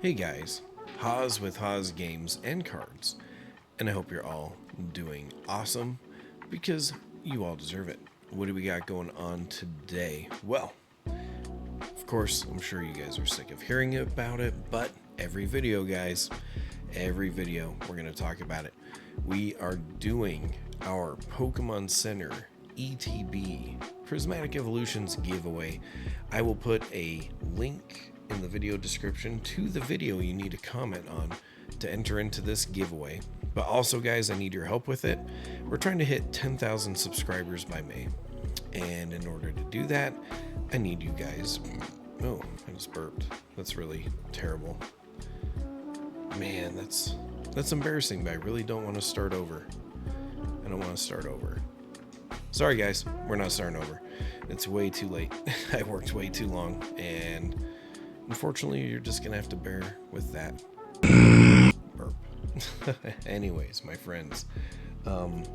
Hey guys, Haas with Haas Games and Cards, and I hope you're all doing awesome because you all deserve it. What do we got going on today? Well, of course, I'm sure you guys are sick of hearing about it, but every video, guys, every video, we're going to talk about it. We are doing our Pokemon Center ETB Prismatic Evolutions giveaway. I will put a link in the video description to the video you need to comment on to enter into this giveaway. But also, guys, I need your help with it. We're trying to hit 10,000 subscribers by May, and in order to do that, I need you guys. Oh, I just burped. That's really terrible. Man, that's embarrassing, but I really don't want to start over. I don't want to start over. Sorry, guys, we're not starting over. It's way too late. I worked way too long, and unfortunately, you're just gonna have to bear with that burp. Anyways, my friends,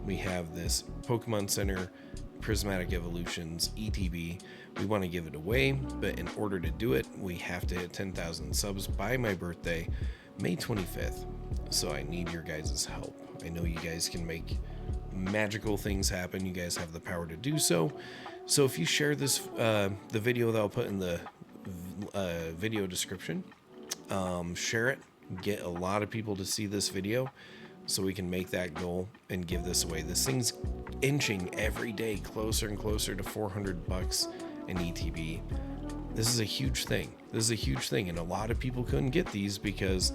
we have this Pokemon Center Prismatic Evolutions ETB. We want to give it away, but in order to do it, we have to hit 10,000 subs by my birthday, May 25th. So I need your guys' help. I know you guys can make magical things happen. You guys have the power to do so. So if you share this, the video that I'll put in the video description, share it, get a lot of people to see this video so we can make that goal and give this away. This thing's inching every day closer and closer to 400 bucks in ETB. This is a huge thing. And a lot of people couldn't get these because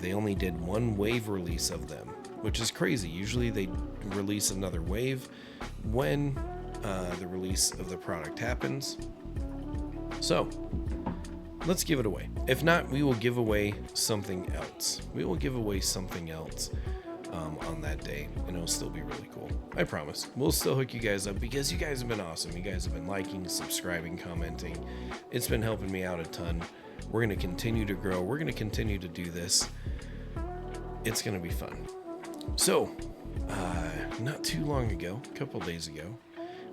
they only did one wave release of them, which is crazy. Usually they release another wave when the release of the product happens. So let's give it away. If not, we will give away something else. On that day, and it'll still be really cool. I promise. We'll still hook you guys up because you guys have been awesome. You guys have been liking, subscribing, commenting. It's been helping me out a ton. We're going to continue to grow. We're going to continue to do this. It's going to be fun. So, not too long ago, a couple days ago,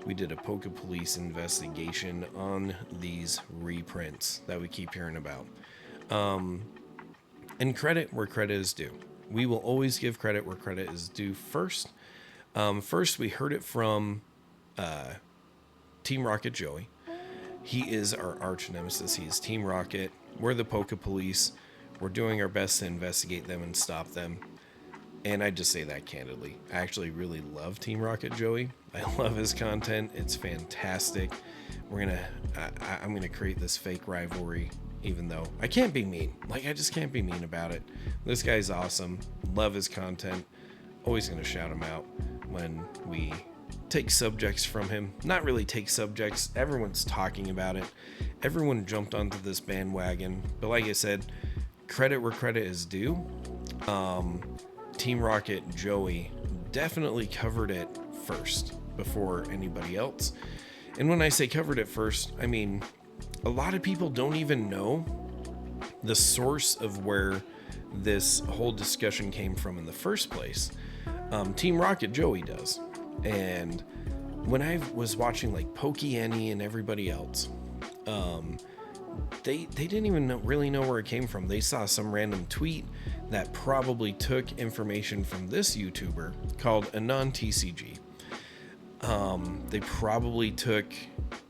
we did a Poke Police investigation on these reprints that we keep hearing about. And credit where credit is due. We will always give credit where credit is due first. First, we heard it from Team Rocket Joey. He is our arch nemesis. He is Team Rocket. We're the Poke Police. We're doing our best to investigate them and stop them. And I just say that candidly. I actually really love Team Rocket Joey. I love his content. It's fantastic. I'm gonna create this fake rivalry, even though I can't be mean. I just can't be mean about it. This guy's awesome. Love his content. Always gonna shout him out when we take subjects from him. Not really take subjects. Everyone's talking about it. Everyone jumped onto this bandwagon. But like I said, credit where credit is due. Team Rocket Joey definitely covered it first before anybody else. And when I say covered it first, I mean a lot of people don't even know the source of where this whole discussion came from in the first place. Team Rocket Joey does. And when I was watching like Pokey Annie and everybody else, they didn't even really know where it came from. They saw some random tweet that probably took information from this YouTuber called Anon TCG. They probably took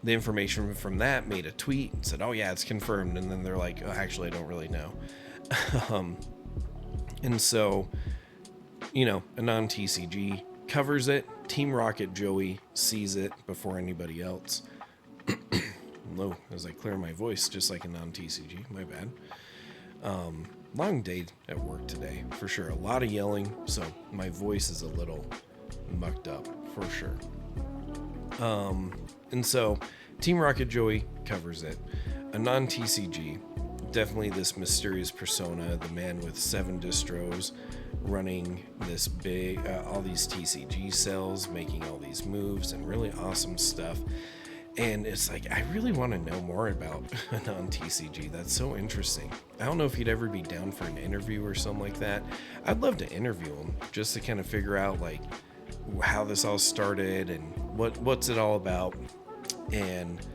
the information from that, made a tweet, and said, oh yeah, it's confirmed. And then they're like, oh, actually, I don't really know. And so, Anon TCG covers it. Team Rocket Joey sees it before anybody else. Low as I clear my voice, just like Anon TCG. My bad. Long day at work today, for sure. A lot of yelling, so my voice is a little mucked up, for sure. And so, Team Rocket Joey covers it. Anon TCG, definitely this mysterious persona, the man with 7 distros, running this big, all these TCG cells, making all these moves, and really awesome stuff. And it's like, I really want to know more about Anon TCG. That's so interesting. I don't know if he'd ever be down for an interview or something like that. I'd love to interview him just to kind of figure out like how this all started and what's it all about. And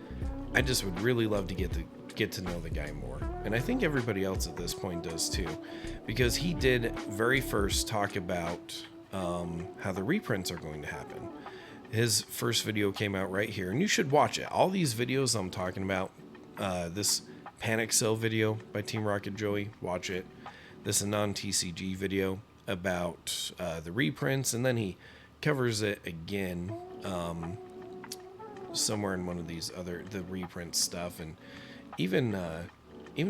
I just would really love to get to know the guy more. and I think everybody else at this point does too, because he did very first talk about how the reprints are going to happen. His first video came out right here, and you should watch it. All these videos I'm talking about, this Panic Sale video by Team Rocket Joey, watch it. This Anon TCG video about the reprints, and then he covers it again somewhere in one of these the reprint stuff, and even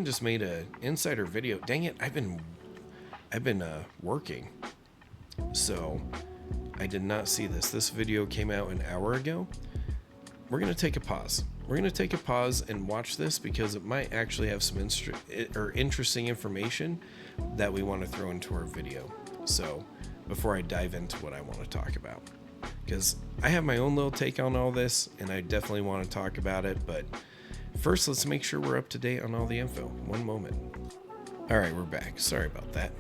just made a insider video. Dang it, I've been working, so I did not see this. This video came out an hour ago. We're gonna take a pause. We're gonna take a pause and watch this because it might actually have some interesting information that we want to throw into our video. So before I dive into what I want to talk about, because I have my own little take on all this, and I definitely want to talk about it. But first, let's make sure we're up to date on all the info. One moment. All right, we're back. Sorry about that.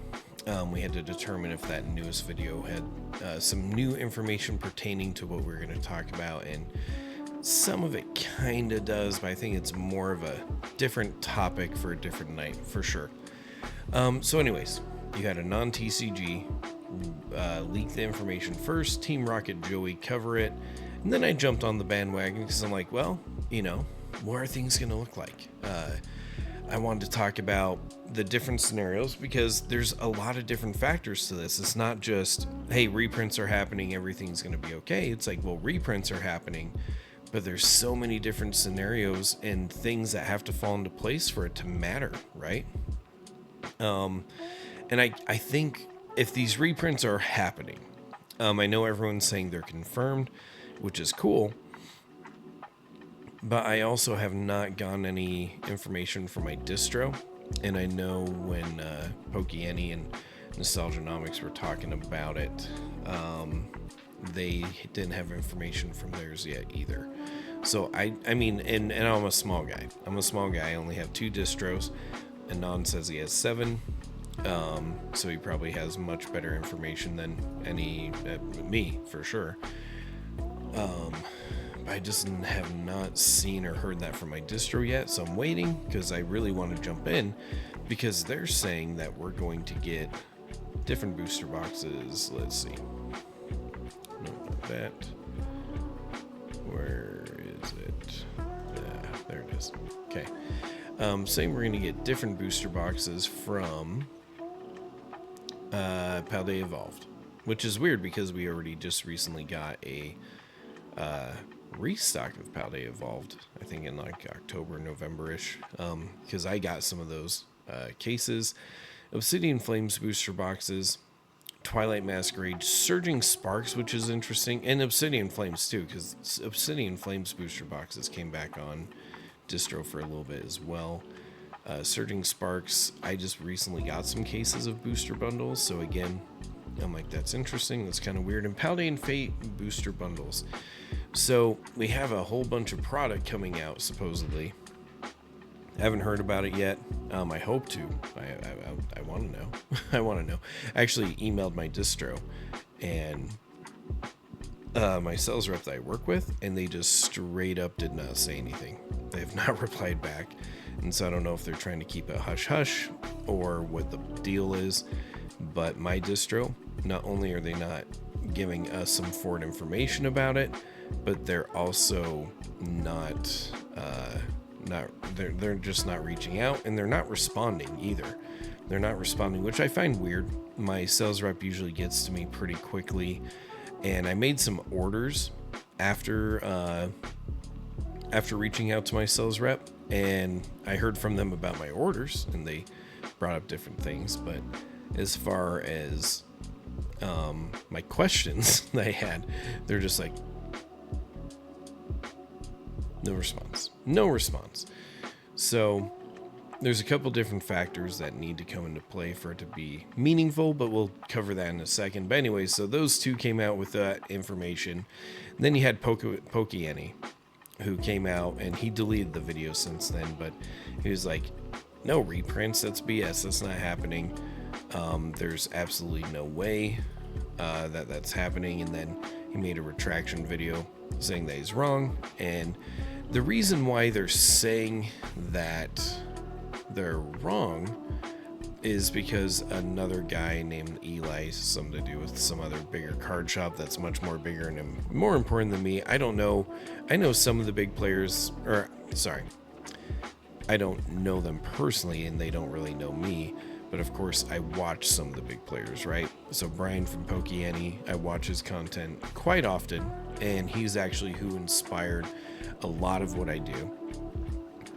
We had to determine if that newest video had some new information pertaining to what we're going to talk about, and some of it kind of does, but I think it's more of a different topic for a different night, for sure. So anyways, you had a non-TCG leak the information first, Team Rocket Joey cover it, and then I jumped on the bandwagon because I'm like, well, you know, what are things going to look like? I wanted to talk about the different scenarios because there's a lot of different factors to this. It's not just, hey, reprints are happening, everything's going to be okay. It's like, well, reprints are happening, but there's so many different scenarios and things that have to fall into place for it to matter, right? And I think if these reprints are happening, I know everyone's saying they're confirmed, which is cool, but I also have not gotten any information from my distro, and I know when Pokey and Nostalgianomics were talking about it, they didn't have information from theirs yet either. So I mean, and I'm a small guy. I only have 2 distros. Anon says he has 7. So he probably has much better information than me for sure. I just have not seen or heard that from my distro yet, so I'm waiting because I really want to jump in because they're saying that we're going to get different booster boxes. Let's see. No, not that. Where is it? Yeah, there it is. Okay. Saying we're going to get different booster boxes from Paldea Evolved, which is weird because we already just recently got a restock of Paldea Evolved, I think in like October, November-ish, because I got some of those cases. Obsidian Flames booster boxes, Twilight Masquerade, Surging Sparks, which is interesting, and Obsidian Flames too, because Obsidian Flames booster boxes came back on distro for a little bit as well. Surging Sparks, I just recently got some cases of booster bundles, so again, I'm like, that's interesting, that's kind of weird. And Paldean Fate booster bundles. So we have a whole bunch of product coming out, supposedly. I haven't heard about it yet. I hope to. I want to know. I want to know. I actually emailed my distro and my sales rep that I work with, and they just straight up did not say anything. They have not replied back. And so I don't know if they're trying to keep it hush-hush or what the deal is. But my distro, not only are they not giving us some forward information about it, but they're also not they're just not reaching out, and they're not responding either. They're not responding, which I find weird. My sales rep usually gets to me pretty quickly, and I made some orders after reaching out to my sales rep, and I heard from them about my orders, and they brought up different things. But as far as my questions that I had, they're just like, no response. So there's a couple different factors that need to come into play for it to be meaningful, but we'll cover that in a second. But anyway, so those two came out with that information. And then you had Pokey, who came out, and he deleted the video since then, but he was like, no reprints, that's BS, that's not happening. There's absolutely no way that's happening. And then he made a retraction video saying that he's wrong. And the reason why they're saying that they're wrong is because another guy named Eli, something to do with some other bigger card shop that's much more bigger and more important than me. I don't know. I know some of the big players, or sorry, I don't know them personally and they don't really know me. But of course, I watch some of the big players, right? So Brian from Pokeannie, I watch his content quite often, and he's actually who inspired a lot of what I do.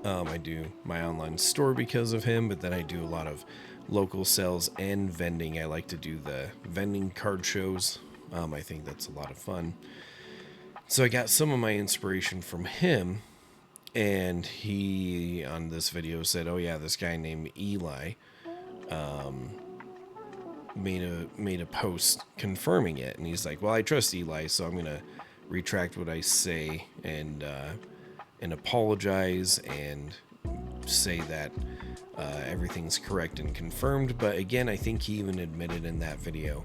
I do my online store because of him, but then I do a lot of local sales and vending. I like to do the vending card shows. I think that's a lot of fun. So I got some of my inspiration from him, and he on this video said, "Oh yeah, this guy named Eli made a post confirming it," and he's like, "Well, I trust Eli, so I'm gonna retract what I say and apologize and say that everything's correct and confirmed." But again, I think he even admitted in that video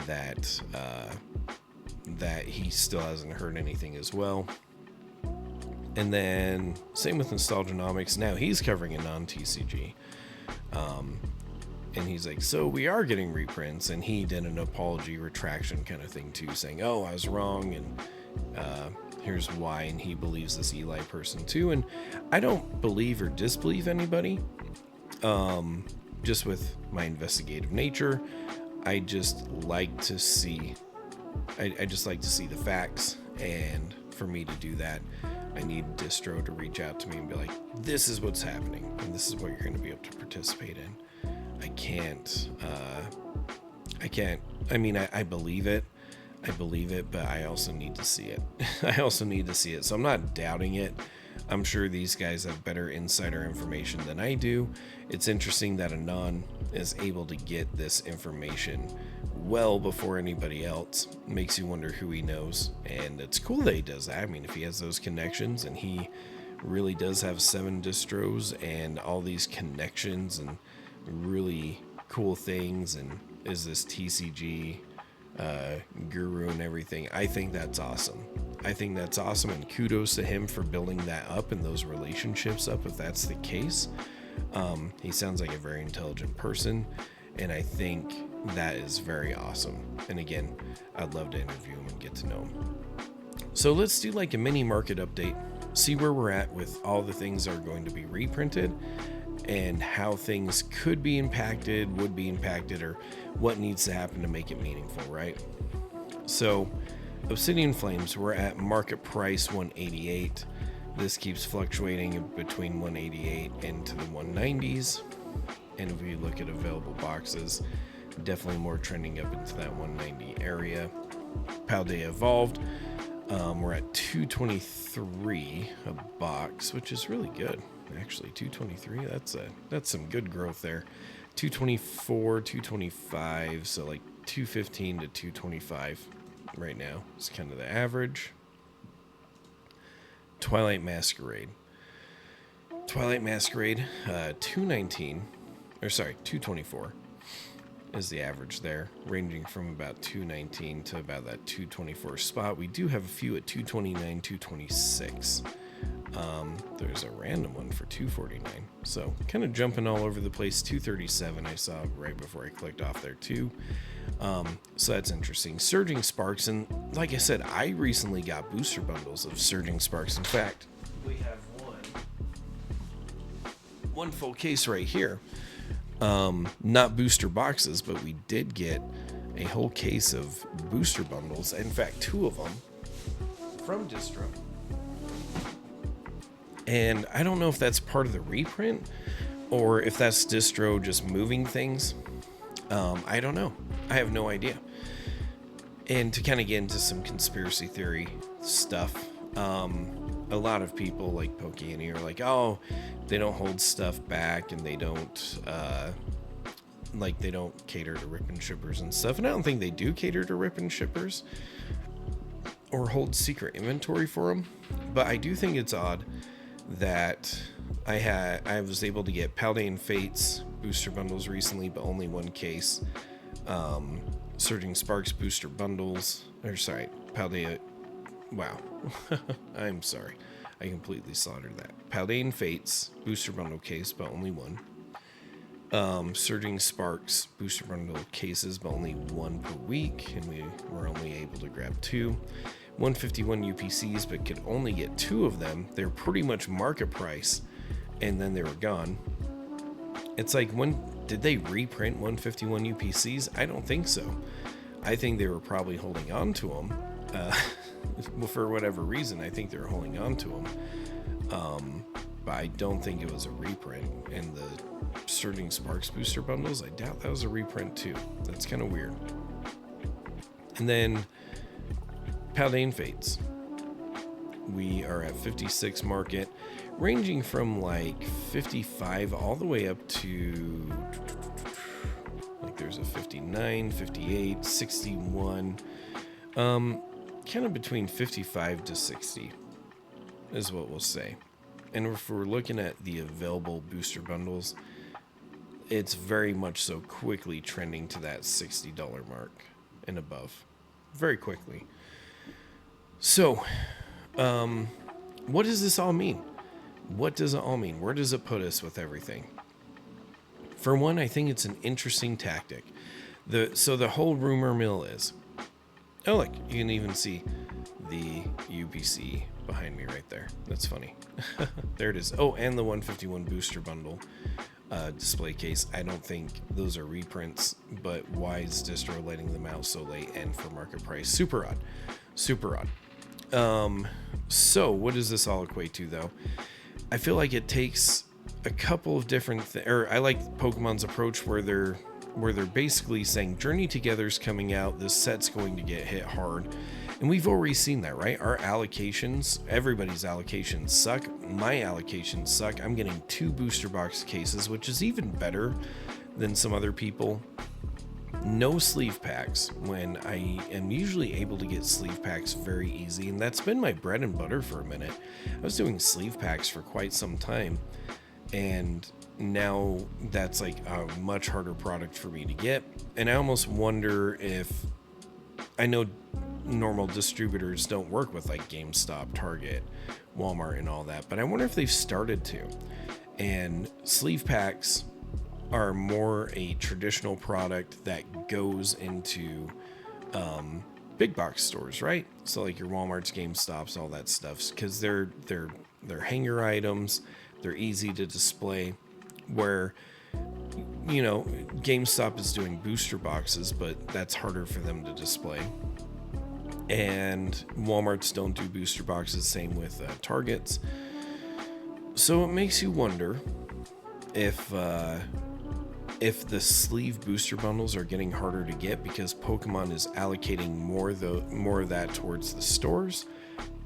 that that he still hasn't heard anything as well. And then same with Nostalgianomics. Now he's covering a non-TCG. And he's like, so we are getting reprints, and he did an apology retraction kind of thing too, saying, oh, I was wrong, and here's why, and he believes this Eli person too. And I don't believe or disbelieve anybody. Just with my investigative nature, I just like to see I just like to see the facts, and for me to do that, I need distro to reach out to me and be like, this is what's happening, and this is what you're going to be able to participate in. I can't, I mean, I believe it, but I also need to see it. So I'm not doubting it. I'm sure these guys have better insider information than I do. It's interesting that Anon is able to get this information well before anybody else. Makes you wonder who he knows, and it's cool that he does that. I mean, if he has those connections, and he really does have 7 distros and all these connections and really cool things, and is this TCG guru and everything, I think that's awesome. And kudos to him for building that up and those relationships up, if that's the case. He sounds like a very intelligent person, and I think that is very awesome. And again, I'd love to interview him and get to know him. So let's do like a mini market update, see where we're at with all the things that are going to be reprinted, and how things could be impacted, would be impacted, or what needs to happen to make it meaningful, right? So Obsidian Flames, we're at market price 188. This keeps fluctuating between 188 into the 190s. And if we look at available boxes, definitely more trending up into that 190 area. Paldea Evolved, we're at 223 a box, which is really good. Actually, 223, that's some good growth there. 224, 225, so like 215 to 225 right now is kind of the average. Twilight Masquerade, 224 is the average there, ranging from about 219 to about that 224 spot. We do have a few at 229, 226. There's a random one for 249, so kind of jumping all over the place. 237 I saw right before I clicked off there too. So that's interesting. Surging Sparks, and like I said, I recently got booster bundles of Surging Sparks. In fact, we have one full case right here. Not booster boxes, but we did get a whole case of booster bundles. In fact, 2 of them from Distro. And I don't know if that's part of the reprint or if that's Distro just moving things. I don't know. I have no idea. And to kind of get into some conspiracy theory stuff, a lot of people like Pokeannie are like, oh, they don't hold stuff back, and they don't they don't cater to rip and shippers and stuff. And I don't think they do cater to rip and shippers or hold secret inventory for them. But I do think it's odd that I was able to get Paldean Fates booster bundles recently, but only 1 case. Surging Sparks booster bundles, or sorry, Paldea. Wow, I'm sorry. I completely slaughtered that. Paldean Fates booster bundle case, but only one. Surging Sparks booster bundle cases, but only one per week, and we were only able to grab 2. 151 UPCs, but could only get 2 of them. They're pretty much market price, and then they were gone. It's like, when did they reprint 151 UPCs? I don't think so. I think they were probably holding on to them for whatever reason. I think they were holding on to them, but I don't think it was a reprint. And the Surging Sparks booster bundles, I doubt that was a reprint too. That's kind of weird. And then Paldean Fates, we are at 56 market, ranging from like 55 all the way up to, like, there's a 59, 58, 61, kind of between 55 to 60 is what we'll say. And if we're looking at the available booster bundles, it's very much so quickly trending to that $60 mark and above, very quickly. So, what does this all mean? What does it all mean? Where does it put us with everything? For one, I think it's an interesting tactic. So the whole rumor mill is, oh, look, you can even see the UPC behind me right there. That's funny. There it is. Oh, and the 151 booster bundle display case. I don't think those are reprints, but why is distro letting them out so late and for market price? Super odd. Super odd. So what does this all equate to, though? I feel like it takes a couple of different or I like Pokemon's approach where they're basically saying Journey Together's coming out, this set's going to get hit hard. And we've already seen that, right? Our allocations, everybody's allocations suck. My allocations suck. I'm getting 2 booster box cases, which is even better than some other people. No sleeve packs, when I am usually able to get sleeve packs very easy, and that's been my bread and butter for a minute. I was doing sleeve packs for quite some time, and now that's like a much harder product for me to get. And I almost wonder if, I know normal distributors don't work with like GameStop, Target, Walmart and all that, but I wonder if they've started to. And sleeve packs are more a traditional product that goes into big box stores, right? So like your Walmarts, GameStops, all that stuff, because they're hanger items, they're easy to display. Where, you know, GameStop is doing booster boxes, but that's harder for them to display. And Walmarts don't do booster boxes, same with Targets. So it makes you wonder if the sleeve booster bundles are getting harder to get because Pokemon is allocating more of that towards the stores,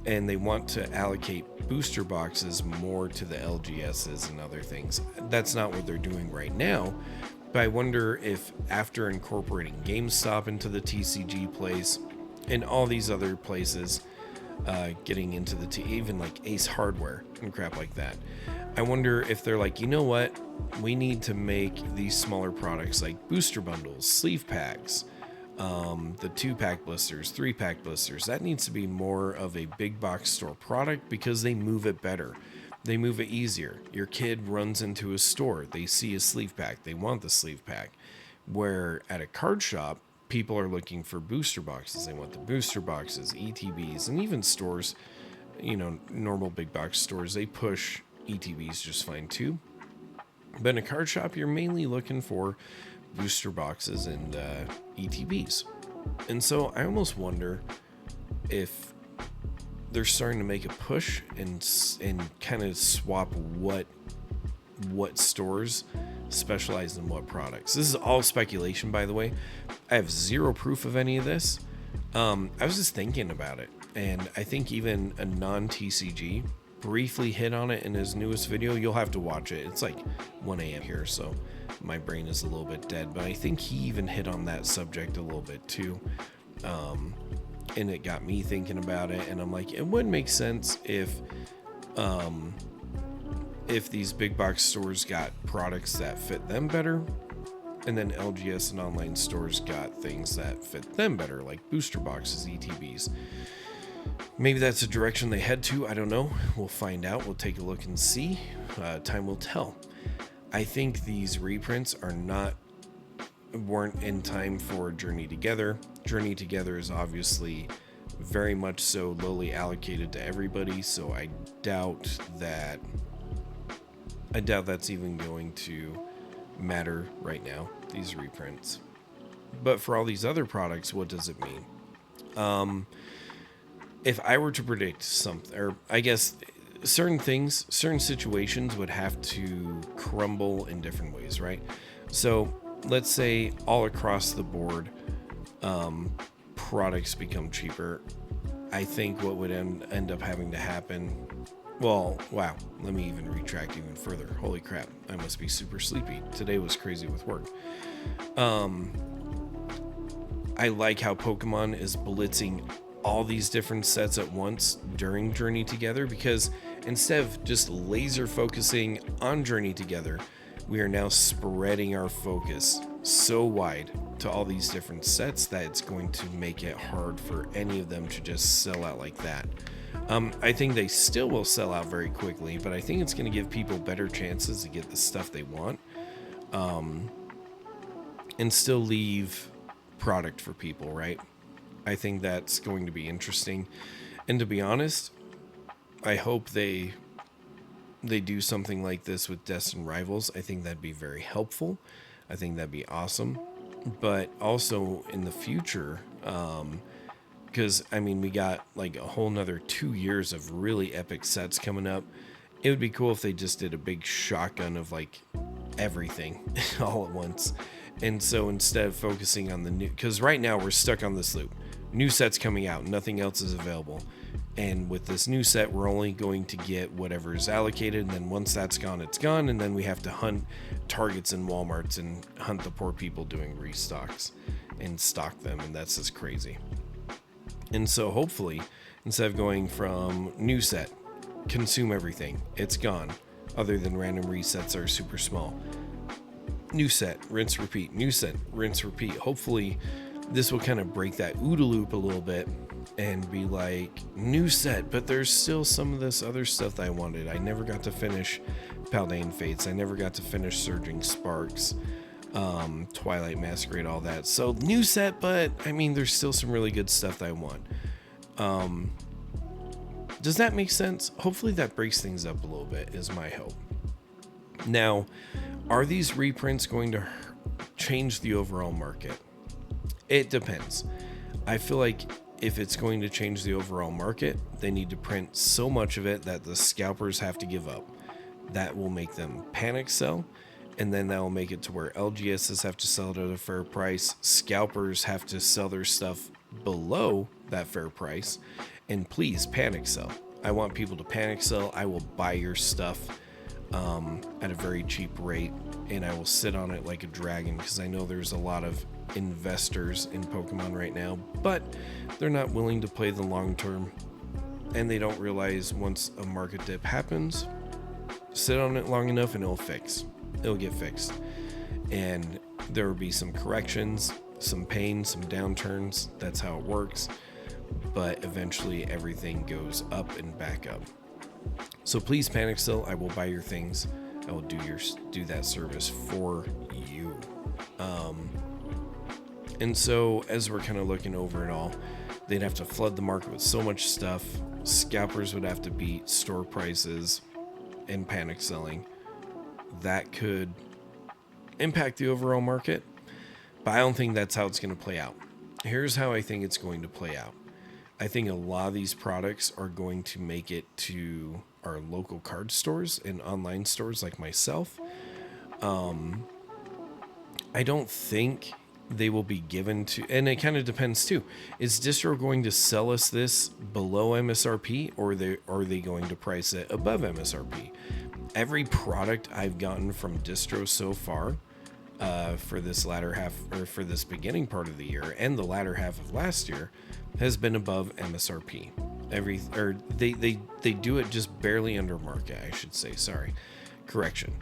and they want to allocate booster boxes more to the LGSs and other things. That's not what they're doing right now, but I wonder if after incorporating GameStop into the TCG place and all these other places, getting into the even like Ace Hardware and crap like that, I wonder if they're like, you know what, we need to make these smaller products like booster bundles, sleeve packs, the 2-pack blisters, 3-pack blisters. That needs to be more of a big box store product because they move it better. They move it easier. Your kid runs into a store, they see a sleeve pack, they want the sleeve pack. Where at a card shop, people are looking for booster boxes. They want the booster boxes, ETBs, and even stores, you know, normal big box stores, they push ETBs just fine too. But in a card shop, you're mainly looking for booster boxes and ETBs. And so I almost wonder if they're starting to make a push and kind of swap what stores specialize in what products. This is all speculation, by the way. I have zero proof of any of this. I was just thinking about it, and I think even a non-TCG briefly hit on it in his newest video. You'll have to watch it. It's like 1 a.m. here, so my brain is a little bit dead, but I think he even hit on that subject a little bit too. And it got me thinking about it, and I'm like, it would make sense if these big box stores got products that fit them better, and then LGS and online stores got things that fit them better, like booster boxes, ETBs. Maybe that's a direction they head to. I don't know. We'll find out. We'll take a look and see. Time will tell. I think these reprints weren't in time for Journey Together. Journey Together is obviously very much so lowly allocated to everybody, so I doubt that's even going to matter right now, these reprints. But for all these other products, what does it mean? If I were to predict something, or I guess certain situations would have to crumble in different ways, right? So let's say all across the board, products become cheaper. I think what would end up having to happen, well, wow, let me even retract even further. Holy crap, I must be super sleepy. Today was crazy with work. I like how Pokemon is blitzing all these different sets at once during Journey Together, because instead of just laser focusing on Journey Together, we are now spreading our focus so wide to all these different sets that it's going to make it hard for any of them to just sell out like that. I think they still will sell out very quickly, but I think it's going to give people better chances to get the stuff they want, and still leave product for people, right? I think that's going to be interesting. And to be honest, I hope they do something like this with Destined Rivals. I think that'd be very helpful. I think that'd be awesome. But also in the future, because I mean, we got like a whole nother 2 years of really epic sets coming up. It would be cool if they just did a big shotgun of like everything all at once. And so instead of focusing on the new, because right now we're stuck on this loop. New sets coming out, nothing else is available. And with this new set, we're only going to get whatever is allocated. And then once that's gone, it's gone. And then we have to hunt Targets and Walmarts and hunt the poor people doing restocks and stock them. And that's just crazy. And so hopefully, instead of going from new set, consume everything, it's gone, other than random resets that are super small. New set, rinse, repeat, new set, rinse, repeat. Hopefully this will kind of break that OODA loop a little bit and be like, new set, but there's still some of this other stuff that I wanted. I never got to finish Paldean Fates. I never got to finish Surging Sparks, Twilight Masquerade, all that. So new set, but I mean, there's still some really good stuff that I want. Does that make sense? Hopefully that breaks things up a little bit, is my hope. Now, are these reprints going to change the overall market? It depends. I feel like if it's going to change the overall market, they need to print so much of it that the scalpers have to give up. That will make them panic sell, and then that will make it to where LGSs have to sell it at a fair price, scalpers have to sell their stuff below that fair price, and please panic sell. I want people to panic sell. I will buy your stuff at a very cheap rate, and I will sit on it like a dragon, because I know there's a lot of investors in Pokemon right now, but they're not willing to play the long term, and they don't realize once a market dip happens, sit on it long enough and it'll get fixed, and there will be some corrections, some pain, some downturns. That's how it works, but eventually everything goes up and back up. So please panic sell. I will buy your things. I will do that service for you. And so as we're kind of looking over it all, they'd have to flood the market with so much stuff. Scalpers would have to beat store prices and panic selling. That could impact the overall market, but I don't think that's how it's going to play out. Here's how I think it's going to play out. I think a lot of these products are going to make it to our local card stores and online stores like myself. I don't think they will be given to, and it kind of depends too. Is distro going to sell us this below MSRP, or are they going to price it above MSRP? Every product I've gotten from distro so far, for this latter half, or for this beginning part of the year and the latter half of last year, has been above MSRP. They do it just barely under market, I should say. Sorry, correction.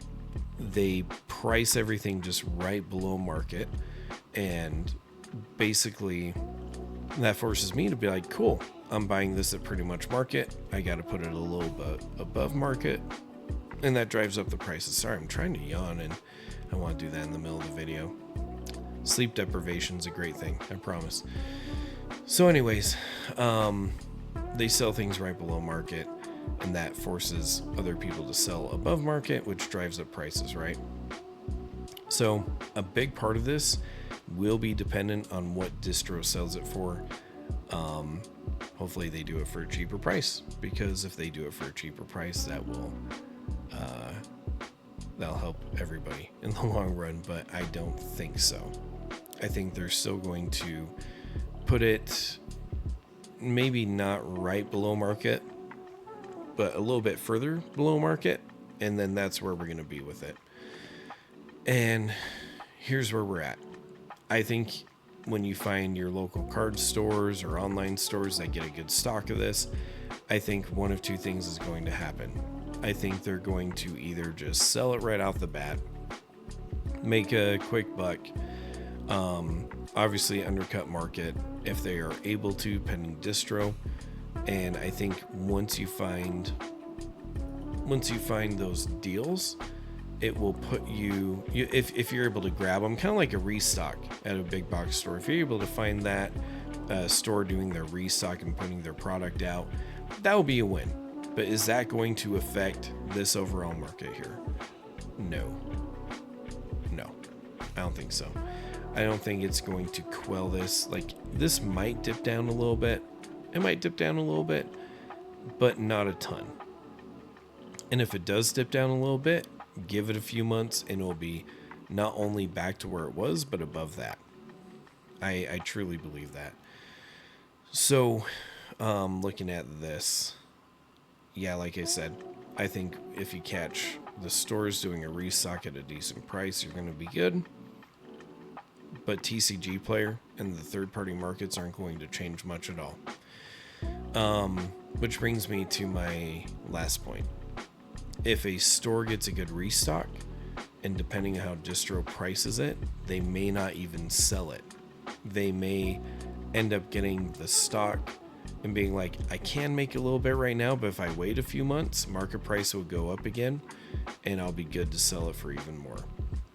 They price everything just right below market. And basically that forces me to be like, cool, I'm buying this at pretty much market. I got to put it a little bit above market, and that drives up the prices. Sorry, I'm trying to yawn, and I want to do that in the middle of the video. Sleep deprivation is a great thing, I promise. So anyways, they sell things right below market, and that forces other people to sell above market, which drives up prices, right? So a big part of this will be dependent on what distro sells it for. Hopefully they do it for a cheaper price, because if they do it for a cheaper price, that'll help everybody in the long run, but I don't think so. I think they're still going to put it maybe not right below market, but a little bit further below market, and then that's where we're going to be with it. And here's where we're at. I think when you find your local card stores or online stores that get a good stock of this, I think one of two things is going to happen. I think they're going to either just sell it right off the bat, make a quick buck, obviously undercut market if they are able to, pending distro. And I think once you find those deals, it will put you, if you're able to grab them, kind of like a restock at a big box store. If you're able to find that store doing their restock and putting their product out, that will be a win. But is that going to affect this overall market here? No, I don't think so. I don't think it's going to quell this. Like, this might dip down a little bit. It might dip down a little bit, but not a ton. And if it does dip down a little bit, give it a few months and it'll be not only back to where it was, but above that. I truly believe that. So, looking at this, yeah, like I said, I think if you catch the stores doing a restock at a decent price, you're going to be good. But TCG player and the third-party markets aren't going to change much at all. Which brings me to my last point. If a store gets a good restock, and depending on how distro prices it, they may not even sell it. They may end up getting the stock and being like, I can make a little bit right now, but if I wait a few months, market price will go up again, and I'll be good to sell it for even more.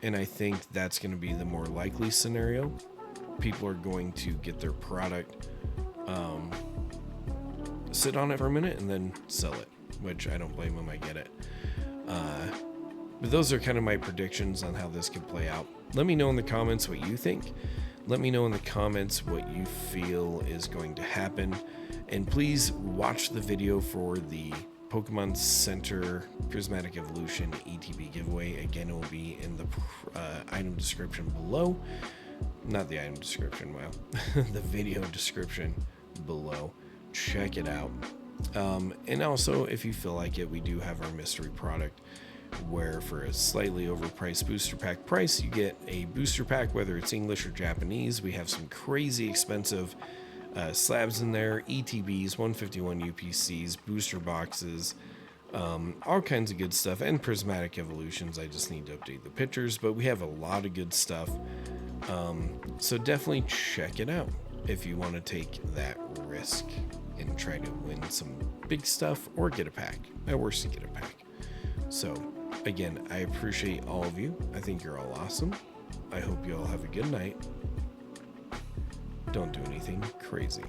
And I think that's going to be the more likely scenario. People are going to get their product, sit on it for a minute, and then sell it, which I don't blame them. I get it. But those are kind of my predictions on how this could play out. Let me know in the comments what you think. Let me know in the comments what you feel is going to happen. And please watch the video for the Pokemon Center Prismatic Evolution ETB giveaway. Again, it will be in the item description below. Not the item description, wow. The video description below. Check it out. And also, if you feel like it, we do have our mystery product where for a slightly overpriced booster pack price, you get a booster pack, whether it's English or Japanese. We have some crazy expensive slabs in there, ETBs, 151 UPCs, booster boxes, all kinds of good stuff, and Prismatic Evolutions. I just need to update the pictures, but we have a lot of good stuff. So definitely check it out if you want to take that risk and try to win some big stuff or get a pack. At worst, you get a pack. So again, I appreciate all of you. I think you're all awesome. I hope you all have a good night. Don't do anything crazy.